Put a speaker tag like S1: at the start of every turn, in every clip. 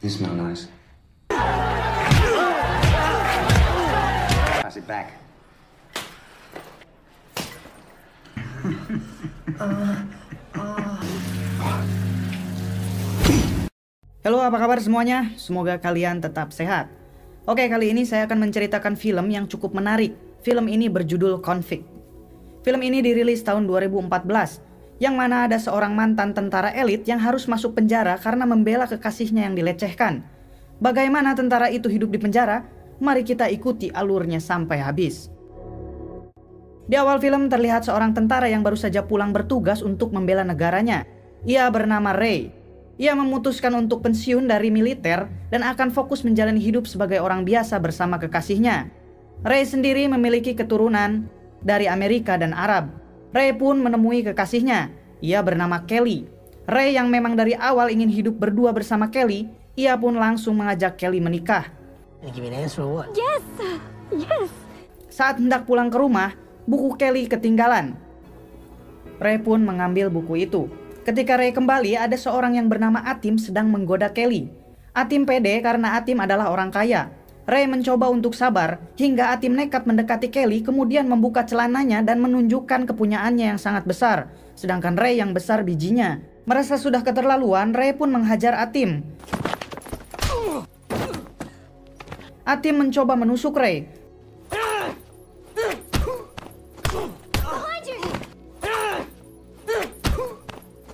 S1: You smell nice. Pass it back.
S2: Halo, apa kabar semuanya? Semoga kalian tetap sehat. Oke, kali ini saya akan menceritakan film yang cukup menarik. Film ini berjudul Convict. Film ini dirilis tahun 2014, yang mana ada seorang mantan tentara elit yang harus masuk penjara karena membela kekasihnya yang dilecehkan. Bagaimana tentara itu hidup di penjara? Mari kita ikuti alurnya sampai habis. Di awal film terlihat seorang tentara yang baru saja pulang bertugas untuk membela negaranya. Ia bernama Ray. Ia memutuskan untuk pensiun dari militer dan akan fokus menjalani hidup sebagai orang biasa bersama kekasihnya. Ray sendiri memiliki keturunan dari Amerika dan Arab. Ray pun menemui kekasihnya. Ia bernama Kelly. Ray yang memang dari awal ingin hidup berdua bersama Kelly, ia pun langsung mengajak Kelly menikah.
S3: Yes, yes.
S2: Saat hendak pulang ke rumah, buku Kelly ketinggalan. Ray pun mengambil buku itu. Ketika Ray kembali, ada seorang yang bernama Atim sedang menggoda Kelly. Atim pede karena Atim adalah orang kaya. Ray mencoba untuk sabar, hingga Atim nekat mendekati Kelly, kemudian membuka celananya dan menunjukkan kepunyaannya yang sangat besar. Sedangkan Ray yang besar bijinya. Merasa sudah keterlaluan, Ray pun menghajar Atim. Atim mencoba menusuk Ray.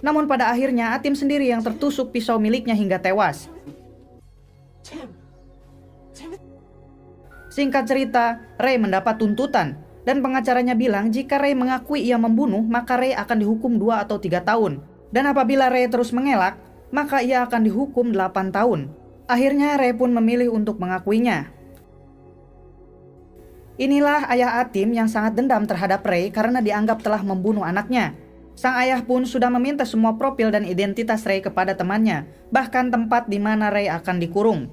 S2: Namun pada akhirnya Atim sendiri yang tertusuk pisau miliknya hingga tewas. Singkat cerita, Ray mendapat tuntutan dan pengacaranya bilang jika Ray mengakui ia membunuh, maka Ray akan dihukum 2 atau 3 tahun. Dan apabila Ray terus mengelak, maka ia akan dihukum 8 tahun. Akhirnya Ray pun memilih untuk mengakuinya. Inilah ayah Atim yang sangat dendam terhadap Ray karena dianggap telah membunuh anaknya. Sang ayah pun sudah meminta semua profil dan identitas Ray kepada temannya, bahkan tempat di mana Ray akan dikurung.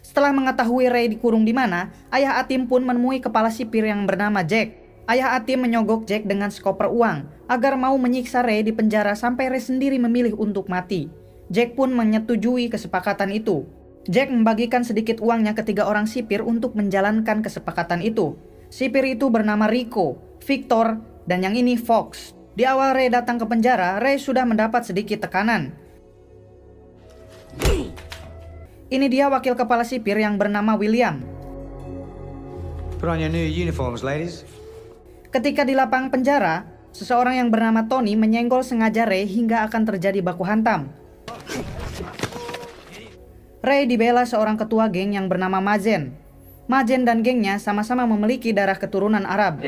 S2: Setelah mengetahui Ray dikurung di mana, ayah Atim pun menemui kepala sipir yang bernama Jack. Ayah Atim menyogok Jack dengan sekoper uang agar mau menyiksa Ray di penjara sampai Ray sendiri memilih untuk mati. Jack pun menyetujui kesepakatan itu. Jack membagikan sedikit uangnya ke 3 orang sipir untuk menjalankan kesepakatan itu. Sipir itu bernama Rico, Victor, dan yang ini Fox. Di awal Ray datang ke penjara, Ray sudah mendapat sedikit tekanan. Ini dia wakil kepala sipir yang bernama William.
S1: Put on your new uniforms, ladies.
S2: Ketika di lapang penjara, seseorang yang bernama Tony menyenggol sengaja Ray hingga akan terjadi baku hantam. Ray dibela seorang ketua geng yang bernama Mazen. Mazen dan gengnya sama-sama memiliki darah keturunan Arab.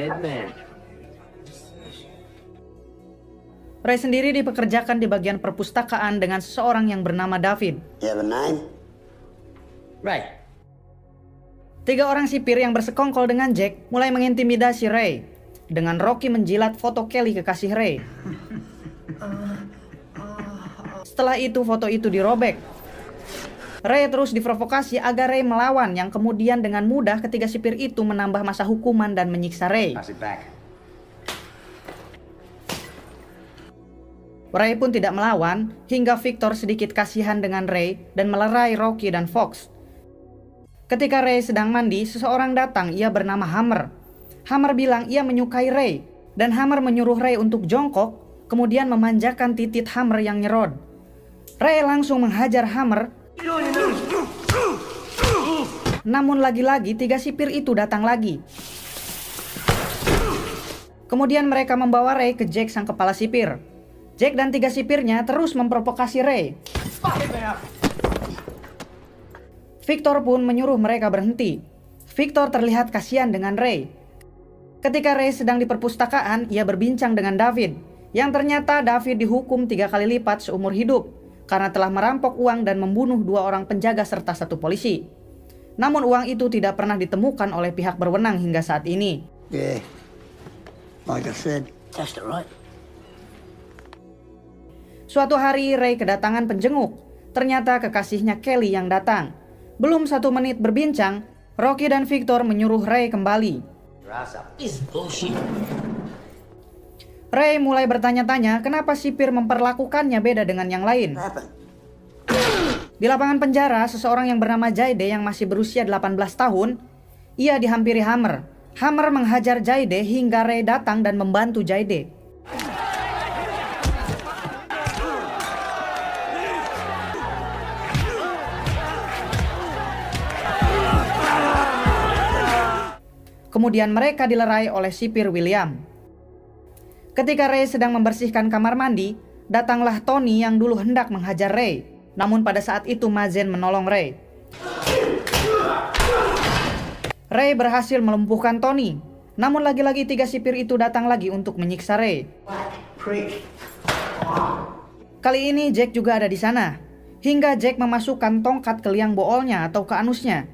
S2: Ray sendiri dipekerjakan di bagian perpustakaan dengan seseorang yang bernama David.
S4: You have a name?
S1: Right.
S2: 3 orang sipir yang bersekongkol dengan Jack mulai mengintimidasi Ray dengan Rocky menjilat foto Kelly kekasih Ray. Setelah itu foto itu dirobek. Ray terus diprovokasi agar Ray melawan, yang kemudian dengan mudah ketiga sipir itu menambah masa hukuman dan menyiksa Ray.
S1: Pass it back.
S2: Ray pun tidak melawan hingga Victor sedikit kasihan dengan Ray dan melerai Rocky dan Fox. Ketika Ray sedang mandi, seseorang datang, ia bernama Hammer. Hammer bilang ia menyukai Ray dan Hammer menyuruh Ray untuk jongkok, kemudian memanjakan titik Hammer yang nyerod. Ray langsung menghajar Hammer. Namun lagi-lagi 3 sipir itu datang lagi. Kemudian mereka membawa Ray ke Jack sang kepala sipir. Jack dan 3 sipirnya terus memprovokasi Ray. Victor pun menyuruh mereka berhenti. Victor terlihat kasihan dengan Ray. Ketika Ray sedang di perpustakaan, ia berbincang dengan David, yang ternyata David dihukum 3 kali lipat seumur hidup karena telah merampok uang dan membunuh 2 orang penjaga serta 1 polisi. Namun uang itu tidak pernah ditemukan oleh pihak berwenang hingga saat ini.
S4: Yeah. Like I said, that's right.
S2: Suatu hari Ray kedatangan penjenguk. Ternyata kekasihnya Kelly yang datang. Belum 1 menit berbincang, Rocky dan Victor menyuruh Ray kembali. Ray mulai bertanya-tanya kenapa sipir memperlakukannya beda dengan yang lain. Di lapangan penjara, seseorang yang bernama Jayde yang masih berusia 18 tahun, ia dihampiri Hammer. Hammer menghajar Jayde hingga Ray datang dan membantu Jayde. Kemudian mereka dilerai oleh sipir William. Ketika Ray sedang membersihkan kamar mandi, datanglah Tony yang dulu hendak menghajar Ray. Namun pada saat itu Mazen menolong Ray. Ray berhasil melumpuhkan Tony. Namun lagi-lagi 3 sipir itu datang lagi untuk menyiksa Ray. Kali ini Jack juga ada di sana. Hingga Jack memasukkan tongkat ke liang boolnya atau ke anusnya.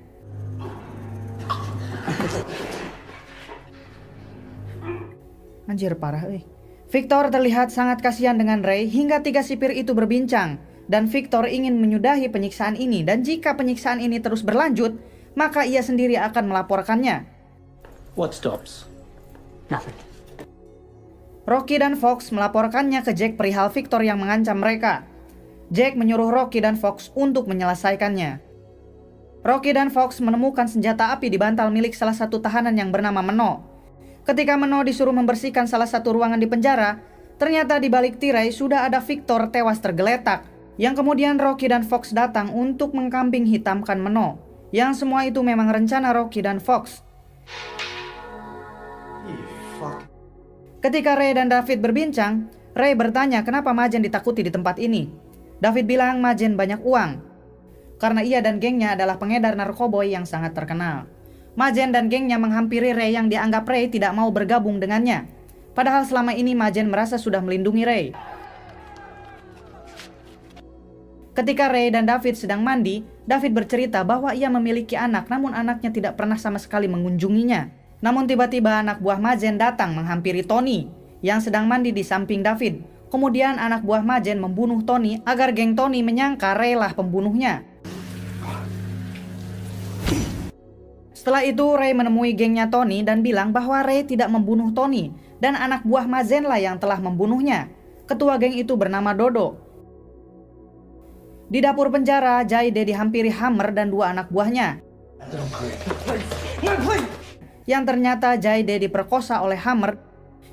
S2: Anjir parah Victor terlihat sangat kasihan dengan Ray hingga 3 sipir itu berbincang. Dan Victor ingin menyudahi penyiksaan ini. Dan jika penyiksaan ini terus berlanjut, maka ia sendiri akan melaporkannya.
S5: What stops?
S3: Nothing.
S2: Rocky dan Fox melaporkannya ke Jack perihal Victor yang mengancam mereka. Jack menyuruh Rocky dan Fox untuk menyelesaikannya. Rocky dan Fox menemukan senjata api di bantal milik salah satu tahanan yang bernama Meno. Ketika Meno disuruh membersihkan salah satu ruangan di penjara, ternyata di balik tirai sudah ada Victor tewas tergeletak. Yang kemudian Rocky dan Fox datang untuk mengkambing hitamkan Meno. Yang semua itu memang rencana Rocky dan Fox. Ketika Ray dan David berbincang, Ray bertanya kenapa Majen ditakuti di tempat ini. David bilang Majen banyak uang, karena ia dan gengnya adalah pengedar narkoboy yang sangat terkenal. Majen dan gengnya menghampiri Ray yang dianggap Ray tidak mau bergabung dengannya. Padahal selama ini Majen merasa sudah melindungi Ray. Ketika Ray dan David sedang mandi, David bercerita bahwa ia memiliki anak namun anaknya tidak pernah sama sekali mengunjunginya. Namun tiba-tiba anak buah Majen datang menghampiri Tony yang sedang mandi di samping David. Kemudian anak buah Majen membunuh Tony agar geng Tony menyangka Ray lah pembunuhnya. Setelah itu Ray menemui gengnya Tony dan bilang bahwa Ray tidak membunuh Tony dan anak buah Mazen lah yang telah membunuhnya. Ketua geng itu bernama Dodo. Di dapur penjara, Jayde dihampiri Hammer dan 2 anak buahnya. Yang ternyata Jayde diperkosa oleh Hammer,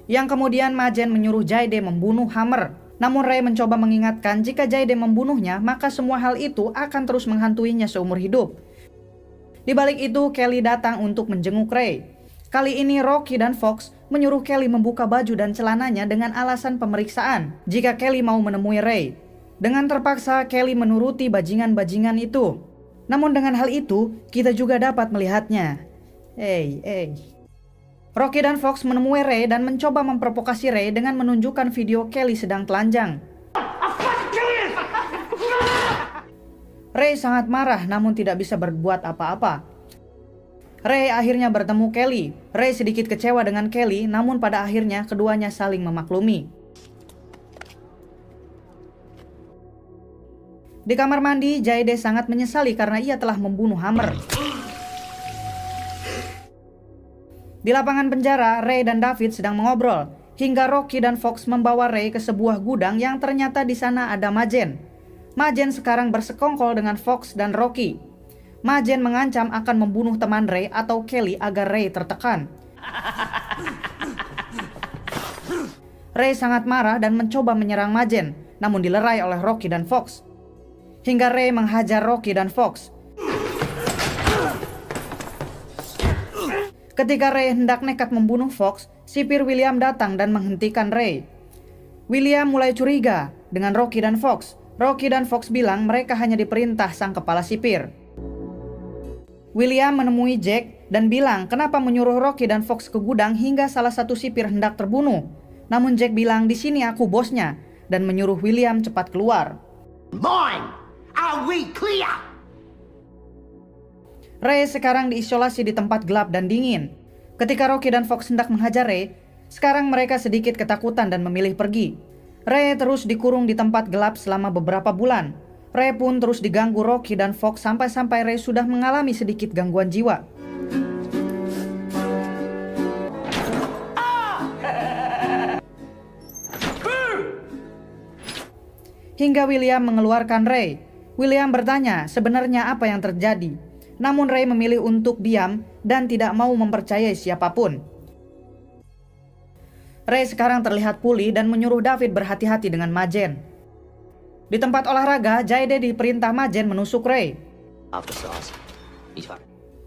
S2: yang kemudian Majen menyuruh Jayde membunuh Hammer. Namun Ray mencoba mengingatkan jika Jayde membunuhnya, maka semua hal itu akan terus menghantuinya seumur hidup. Di balik itu, Kelly datang untuk menjenguk Ray. Kali ini Rocky dan Fox menyuruh Kelly membuka baju dan celananya dengan alasan pemeriksaan jika Kelly mau menemui Ray. Dengan terpaksa, Kelly menuruti bajingan-bajingan itu. Namun dengan hal itu, kita juga dapat melihatnya. Rocky dan Fox menemui Ray dan mencoba memprovokasi Ray dengan menunjukkan video Kelly sedang telanjang. Ray sangat marah namun tidak bisa berbuat apa-apa. Ray akhirnya bertemu Kelly. Ray sedikit kecewa dengan Kelly, namun pada akhirnya keduanya saling memaklumi. Di kamar mandi, Jayde sangat menyesali karena ia telah membunuh Hammer. Di lapangan penjara, Ray dan David sedang mengobrol hingga Rocky dan Fox membawa Ray ke sebuah gudang yang ternyata di sana ada Majen. Majen sekarang bersekongkol dengan Fox dan Rocky. Majen mengancam akan membunuh teman Ray atau Kelly agar Ray tertekan. Ray sangat marah dan mencoba menyerang Majen, namun dilerai oleh Rocky dan Fox. Hingga Ray menghajar Rocky dan Fox. Ketika Ray hendak nekat membunuh Fox, sipir William datang dan menghentikan Ray. William mulai curiga dengan Rocky dan Fox. Rocky dan Fox bilang mereka hanya diperintah sang kepala sipir. William menemui Jack dan bilang kenapa menyuruh Rocky dan Fox ke gudang hingga salah satu sipir hendak terbunuh. Namun Jack bilang di sini aku bosnya dan menyuruh William cepat keluar.
S4: Mine! Are we clear?
S2: Ray sekarang diisolasi di tempat gelap dan dingin. Ketika Rocky dan Fox hendak menghajar Ray, sekarang mereka sedikit ketakutan dan memilih pergi. Ray terus dikurung di tempat gelap selama beberapa bulan. Ray pun terus diganggu Rocky dan Fox sampai Ray sudah mengalami sedikit gangguan jiwa. Hingga William mengeluarkan Ray. William bertanya sebenarnya apa yang terjadi. Namun Ray memilih untuk diam dan tidak mau mempercayai siapapun. Ray sekarang terlihat pulih dan menyuruh David berhati-hati dengan Majen. Di tempat olahraga, Jayde diperintah Majen menusuk Ray.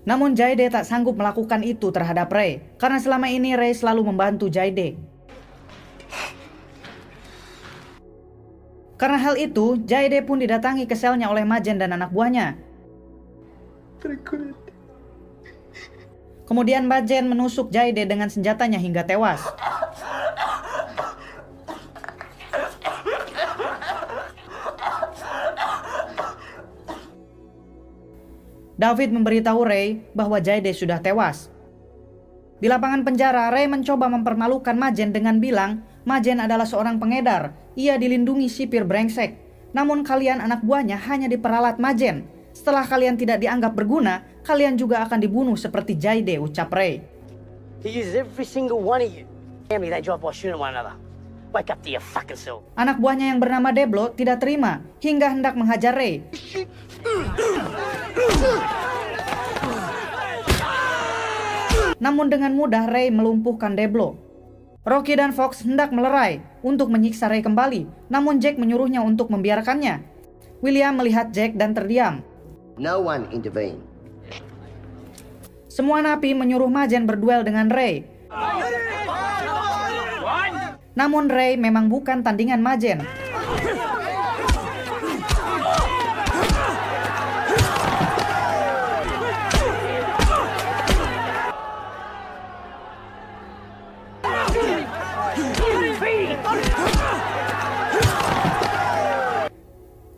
S2: Namun Jayde tak sanggup melakukan itu terhadap Ray, karena selama ini Ray selalu membantu Jayde. Karena hal itu, Jayde pun didatangi ke selnya oleh Majen dan anak buahnya. Kemudian Majen menusuk Jayde dengan senjatanya hingga tewas. David memberitahu Ray bahwa Jayde sudah tewas. Di lapangan penjara, Ray mencoba mempermalukan Majen dengan bilang, Majen adalah seorang pengedar, ia dilindungi sipir brengsek. Namun kalian anak buahnya hanya diperalat Majen. Setelah kalian tidak dianggap berguna, kalian juga akan dibunuh seperti Jayde, ucap Ray.
S3: He uses every single one of you. Family, they drive by shooting one another. Wake up to your fucking self.
S2: Anak buahnya yang bernama Deblo tidak terima hingga hendak menghajar Ray. Namun dengan mudah Ray melumpuhkan Deblo. Rocky dan Fox hendak melerai untuk menyiksa Ray kembali, namun Jack menyuruhnya untuk membiarkannya. William melihat Jack dan terdiam.
S4: No one intervened.
S2: Semua napi menyuruh Majen berduel dengan Ray. Namun Ray memang bukan tandingan Majen.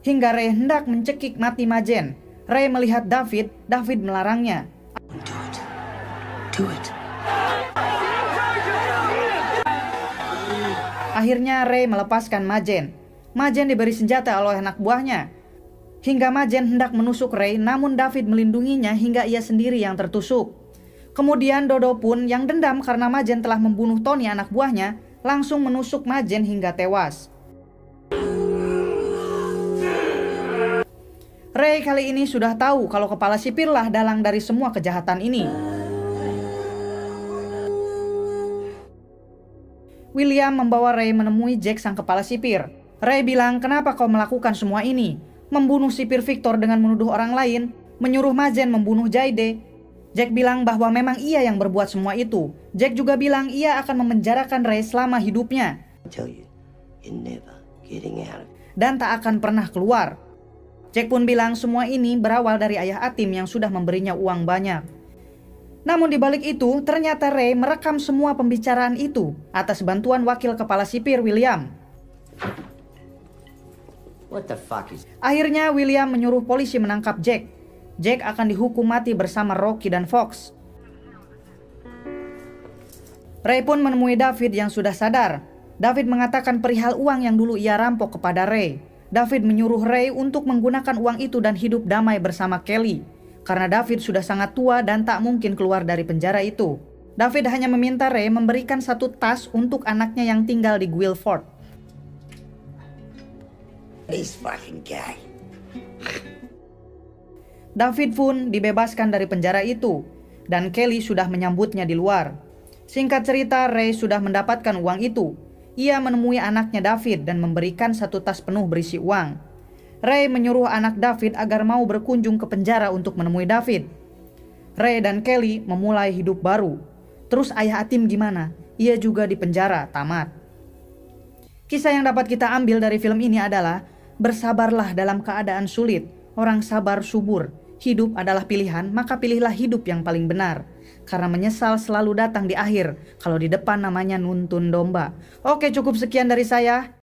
S2: Hingga Ray hendak mencekik mati Majen. Ray melihat David melarangnya.
S4: Do it.
S2: Akhirnya Ray melepaskan Majen. Majen diberi senjata oleh anak buahnya. Hingga Majen hendak menusuk Ray, namun David melindunginya hingga ia sendiri yang tertusuk. Kemudian Dodo pun yang dendam karena Majen telah membunuh Tony anak buahnya, langsung menusuk Majen hingga tewas. Ray kali ini sudah tahu kalau kepala sipirlah dalang dari semua kejahatan ini. William membawa Ray menemui Jack sang kepala sipir. Ray bilang, kenapa kau melakukan semua ini? Membunuh sipir Victor dengan menuduh orang lain, menyuruh Majen membunuh Jayde. Jack bilang bahwa memang ia yang berbuat semua itu. Jack juga bilang ia akan memenjarakan Ray selama hidupnya. Dan tak akan pernah keluar. Jack pun bilang semua ini berawal dari ayah Atim yang sudah memberinya uang banyak. Namun di balik itu, ternyata Ray merekam semua pembicaraan itu atas bantuan wakil kepala sipir William.
S4: What the fuck is...
S2: Akhirnya William menyuruh polisi menangkap Jack. Jack akan dihukum mati bersama Rocky dan Fox. Ray pun menemui David yang sudah sadar. David mengatakan perihal uang yang dulu ia rampok kepada Ray. David menyuruh Ray untuk menggunakan uang itu dan hidup damai bersama Kelly. Karena David sudah sangat tua dan tak mungkin keluar dari penjara itu. David hanya meminta Ray memberikan satu tas untuk anaknya yang tinggal di Guilford.
S4: This fucking guy.
S2: David pun dibebaskan dari penjara itu. Dan Kelly sudah menyambutnya di luar. Singkat cerita, Ray sudah mendapatkan uang itu. Ia menemui anaknya David dan memberikan satu tas penuh berisi uang. Ray menyuruh anak David agar mau berkunjung ke penjara untuk menemui David. Ray dan Kelly memulai hidup baru. Terus ayah Atim gimana? Ia juga di penjara, tamat. Kisah yang dapat kita ambil dari film ini adalah bersabarlah dalam keadaan sulit. Orang sabar subur. Hidup adalah pilihan, maka pilihlah hidup yang paling benar. Karena menyesal selalu datang di akhir, kalau di depan namanya nuntun domba. Oke, cukup sekian dari saya.